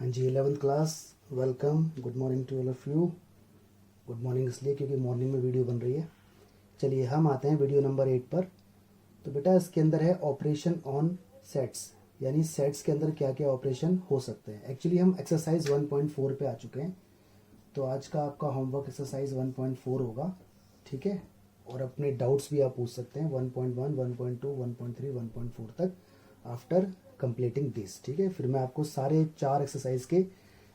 हाँ जी 11th class welcome, good morning to all of you. Good morning इसलिए क्योंकि मॉर्निंग में वीडियो बन रही है। चलिए हम आते हैं वीडियो नंबर 8 पर। तो बेटा इसके अंदर है ऑपरेशन ऑन सेट्स, यानी सेट्स के अंदर क्या क्या ऑपरेशन हो सकते हैं। एक्चुअली हम एक्सरसाइज 1.4 पे आ चुके हैं, तो आज का आपका होमवर्क एक्सरसाइज 1.4 होगा, ठीक है। और अपने डाउट्स भी आप पूछ सकते हैं 1.1, 1.2, 1.3, 1.4 तक आफ्टर कंप्लीटिंग दिस, ठीक है। फिर मैं आपको सारे 4 एक्सरसाइज के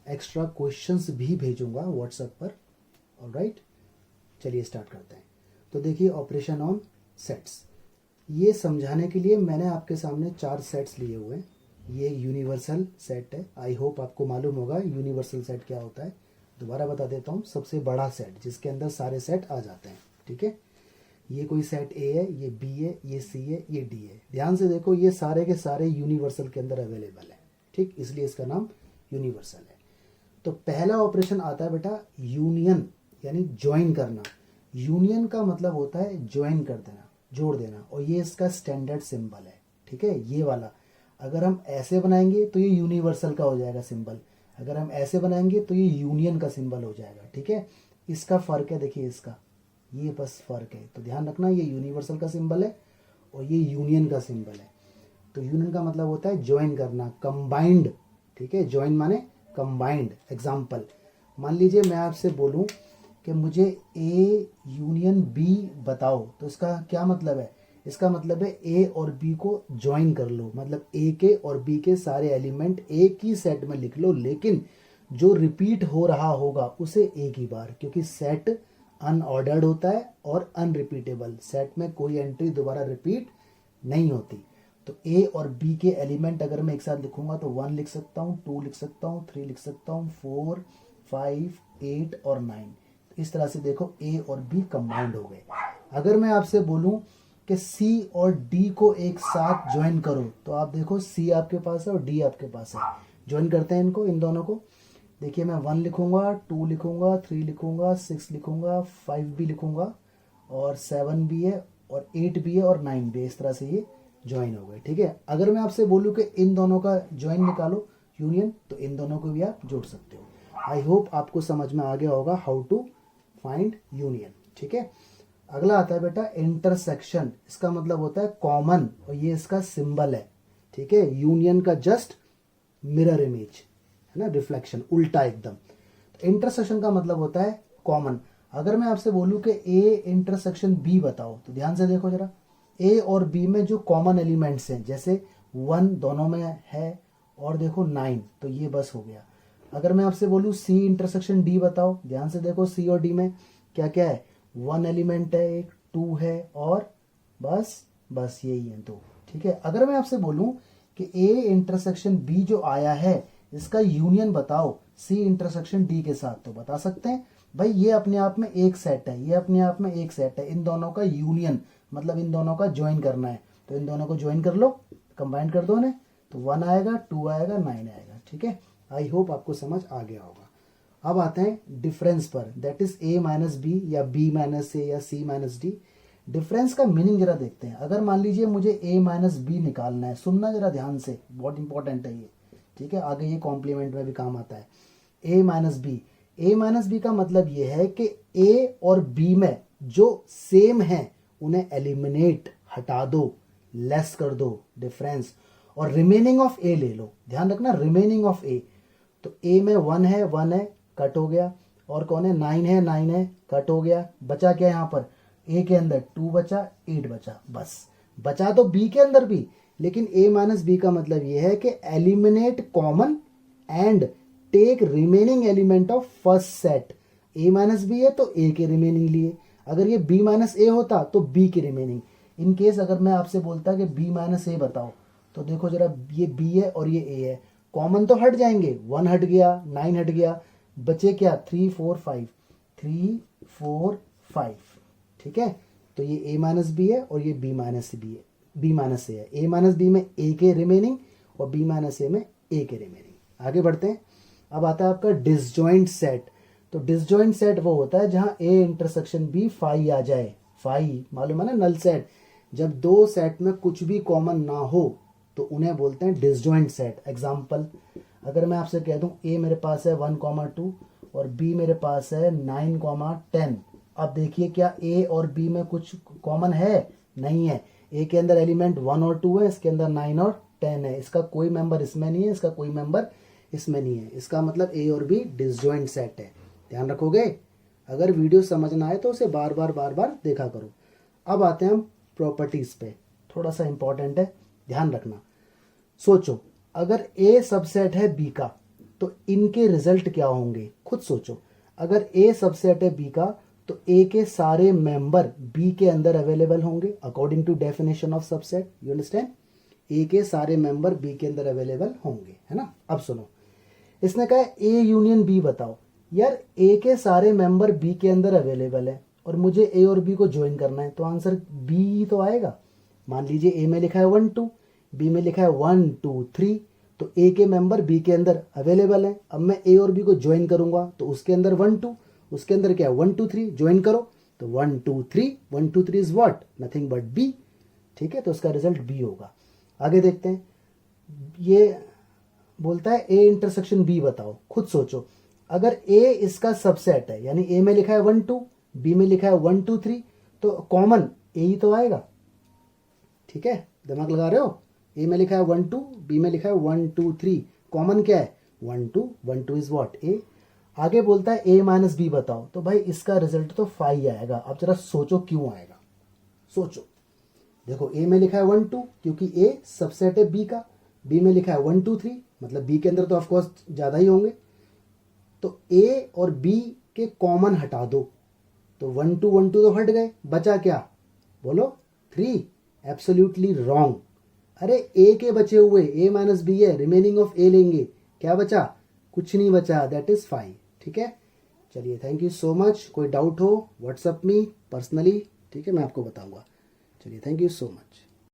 एक्स्ट्रा क्वेश्चंस भी भेजूंगा व्हाट्सएप पर। ऑलराइट, चलिए स्टार्ट करते हैं। तो देखिए ऑपरेशन ऑन सेट्स, ये समझाने के लिए मैंने आपके सामने 4 सेट्स लिए हुए हैं। ये यूनिवर्सल सेट है, आई होप आपको मालूम होगा यूनिवर्सल सेट क्या होता है। दोबारा बता देता हूँ, सबसे बड़ा सेट जिसके अंदर सारे सेट आ जाते हैं, ठीक है। ये कोई सेट ए है, ये बी है, ये सी है, ये डी है। ध्यान से देखो, ये सारे के सारे यूनिवर्सल के अंदर अवेलेबल है, ठीक, इसलिए इसका नाम यूनिवर्सल है। तो पहला ऑपरेशन आता है बेटा यूनियन, यानी ज्वाइन करना। यूनियन का मतलब होता है ज्वाइन कर देना, जोड़ देना, और ये इसका स्टैंडर्ड सिंबल है, ठीक है। ये वाला अगर हम ऐसे बनाएंगे तो ये यूनिवर्सल का हो जाएगा सिंबल, अगर हम ऐसे बनाएंगे तो ये यूनियन का सिंबल हो जाएगा, ठीक है। इसका फर्क है, देखिए इसका, ये बस फर्क है। तो ध्यान रखना, ये यूनिवर्सल का सिंबल है और ये यूनियन का सिंबल है। तो यूनियन का मतलब होता है ज्वाइन करना, कंबाइंड, ठीक है। ज्वाइन माने कंबाइंड। एग्जाम्पल, मान लीजिए मैं आपसे बोलूं कि मुझे ए यूनियन बी बताओ, तो इसका क्या मतलब है? इसका मतलब है ए और बी को ज्वाइन कर लो, मतलब ए के और बी के सारे एलिमेंट एक ही सेट में लिख लो, लेकिन जो रिपीट हो रहा होगा उसे एक ही बार, क्योंकि सेट अनऑर्डर्ड होता है और अनरिपीटेबल। सेट में कोई एंट्री दोबारा रिपीट नहीं होती। तो ए और बी के एलिमेंट अगर मैं एक साथ लिखूंगा तो 1 लिख सकता हूँ, 2 लिख सकता हूँ, 3 लिख सकता हूँ, 4, 5, 8 और 9। इस तरह से देखो ए और बी कंबाइंड हो गए। अगर मैं आपसे बोलूं कि सी और डी को एक साथ ज्वाइन करो, तो आप देखो सी आपके पास है और डी आपके पास है। ज्वाइन करते हैं इनको, इन दोनों को। देखिए मैं 1 लिखूंगा, 2 लिखूंगा, 3 लिखूंगा, 6 लिखूंगा, 5 भी लिखूंगा, और 7 भी है, और 8 भी है, और 9 भी है। इस तरह से ये ज्वाइन हो गए, ठीक है। अगर मैं आपसे बोलूं कि इन दोनों का ज्वाइन निकालो, यूनियन, तो इन दोनों को भी आप जोड़ सकते हो। आई होप आपको समझ में आ गया होगा हाउ टू फाइंड यूनियन, ठीक है। अगला आता है बेटा इंटरसेक्शन। इसका मतलब होता है कॉमन, और ये इसका सिंबल है, ठीक है। यूनियन का जस्ट मिरर इमेज है ना, रिफ्लेक्शन, उल्टा एकदम। तो इंटरसेक्शन का मतलब होता है कॉमन। अगर मैं आपसे बोलूं कि ए इंटरसेक्शन बी बताओ, तो ध्यान से देखो जरा, ए और बी में जो कॉमन एलिमेंट्स हैं, जैसे 1 दोनों में है, और देखो 9, तो ये बस हो गया। अगर मैं आपसे बोलूं सी इंटरसेक्शन डी बताओ, ध्यान से देखो सी और डी में क्या क्या है, 1 एलिमेंट है, एक 2 है, और बस यही है 2, ठीक है। अगर मैं आपसे बोलूं कि ए इंटरसेक्शन बी जो आया है, इसका यूनियन बताओ सी इंटरसेक्शन डी के साथ, तो बता सकते हैं भाई ये अपने आप में एक सेट है, ये अपने आप में एक सेट है। इन दोनों का यूनियन मतलब इन दोनों का ज्वाइन करना है, तो इन दोनों को ज्वाइन कर लो, कंबाइन कर दो इन्हें, तो 1 आएगा, 2 आएगा, 9 आएगा, ठीक है। आई होप आपको समझ आ गया होगा। अब आते हैं डिफरेंस पर, that is A minus B या बी माइनस ए या सी माइनस डी। डिफरेंस का मीनिंग जरा देखते हैं। अगर मान लीजिए मुझे ए माइनस बी निकालना है, सुनना जरा ध्यान से, बहुत इंपॉर्टेंट है ये, ठीक है। आगे ये कॉम्प्लीमेंट में भी काम आता है। ए माइनस बी, ए माइनस बी का मतलब ये है कि ए और बी में जो सेम है उन्हें एलिमिनेट, हटा दो, लेस कर दो डिफरेंस, और रिमेनिंग ऑफ ए ले लो। ध्यान रखना, रिमेनिंग ऑफ ए। तो ए में 1 है, 1 है, कट हो गया, और कौन है, 9 है, 9 है, कट हो गया। बचा क्या यहाँ पर, ए के अंदर 2 बचा, 8 बचा, बस। बचा तो बी के अंदर भी, लेकिन ए माइनस बी का मतलब यह है कि eliminate common and take remaining element of first set. A minus B है तो ए के रिमेनिंग लिए, अगर ये बी माइनस ए होता तो बी की रिमेनिंग। इन केस अगर मैं आपसे बोलता कि बी माइनस ए बताओ, तो देखो जरा, ये बी है और ये ए है, कॉमन तो हट जाएंगे, 1 हट गया, 9 हट गया, बचे क्या, 3 4 5, 3 4 5, ठीक है। तो ये ए माइनस बी है और ये बी माइनस बी है, बी माइनस ए है। ए माइनस बी में ए के रिमेनिंग और बी माइनस ए में ए के रिमेनिंग। आगे बढ़ते हैं। अब आता है आपका डिसजॉइंट सेट। तो डिसजॉइंट सेट वो होता है जहां ए इंटरसेक्शन बी फाई आ जाए। फाई मालूम है ना, नल सेट। जब 2 सेट में कुछ भी कॉमन ना हो तो उन्हें बोलते हैं डिसजॉइंट सेट। एग्जाम्पल, अगर मैं आपसे कह दूं ए मेरे पास है 1,2 और बी मेरे पास है 9,10, अब देखिए क्या ए और बी में कुछ कॉमन है? नहीं है। ए के अंदर एलिमेंट 1 और 2 है, इसके अंदर 9 और 10 है, इसका कोई मेंबर इसमें नहीं है, इसका कोई मेंबर इसमें नहीं है। इसका मतलब ए और बी डिसजॉइंट सेट है। ध्यान रखोगे? अगर वीडियो समझना है तो उसे बार बार देखा करो। अब आते हैं हम प्रॉपर्टीज पे, थोड़ा सा इंपॉर्टेंट है, ध्यान रखना। सोचो अगर ए सबसेट है बी का तो इनके रिजल्ट क्या होंगे? खुद सोचो। अगर ए सबसेट है बी का तो ए के सारे मेंबर बी के अंदर अवेलेबल होंगे according to definition of subset. You understand? A के सारे मेंबर बी के अंदर अवेलेबल होंगे, है ना। अब सुनो, इसने कहा ए यूनियन बी बताओ। यार ए के सारे मेंबर बी के अंदर अवेलेबल है और मुझे ए और बी को ज्वाइन करना है, तो आंसर बी तो आएगा। मान लीजिए ए में लिखा है 1 2, बी में लिखा है 1 2 3, तो ए के मेंबर बी के अंदर अवेलेबल है। अब मैं ए और बी को ज्वाइन करूंगा तो उसके अंदर 1 2, उसके अंदर क्या है 1 2 3, ज्वाइन करो तो 1 2 3, 1 2 3 is what? Nothing but B. ठीक है, तो इसका रिजल्ट बी होगा। आगे देखते हैं, ये बोलता है ए इंटरसेक्शन बी बताओ। खुद सोचो, अगर ए इसका सबसेट है, यानी ए में लिखा है 1 2, बी में लिखा है 1 2 3, तो कॉमन ए ही तो आएगा। ठीक है, दिमाग लगा रहे हो? ए में लिखा है 1 2, बी में लिखा है 1 2 3, कॉमन क्या है? 1 2, 1 2 इज व्हाट? ए। आगे बोलता है ए माइनस बी बताओ, तो भाई इसका रिजल्ट तो 5 आएगा। अब जरा सोचो क्यों आएगा, सोचो। देखो ए में लिखा है 1 2 क्योंकि ए सबसेट है बी का, बी में लिखा है 1 2 3 मतलब बी के अंदर तो ऑफकोर्स ज्यादा ही होंगे, तो ए और बी के कॉमन हटा दो तो 1 2 1 2 तो हट गए, बचा क्या? बोलो 3। Absolutely wrong. अरे ए के बचे हुए ए माइनस बी है, रिमेनिंग ऑफ ए लेंगे, क्या बचा? कुछ नहीं बचा, दैट इज 5। ठीक है, चलिए थैंक यू सो मच। कोई डाउट हो व्हाट्सएप मी पर्सनली, ठीक है, मैं आपको बताऊंगा। चलिए थैंक यू सो मच।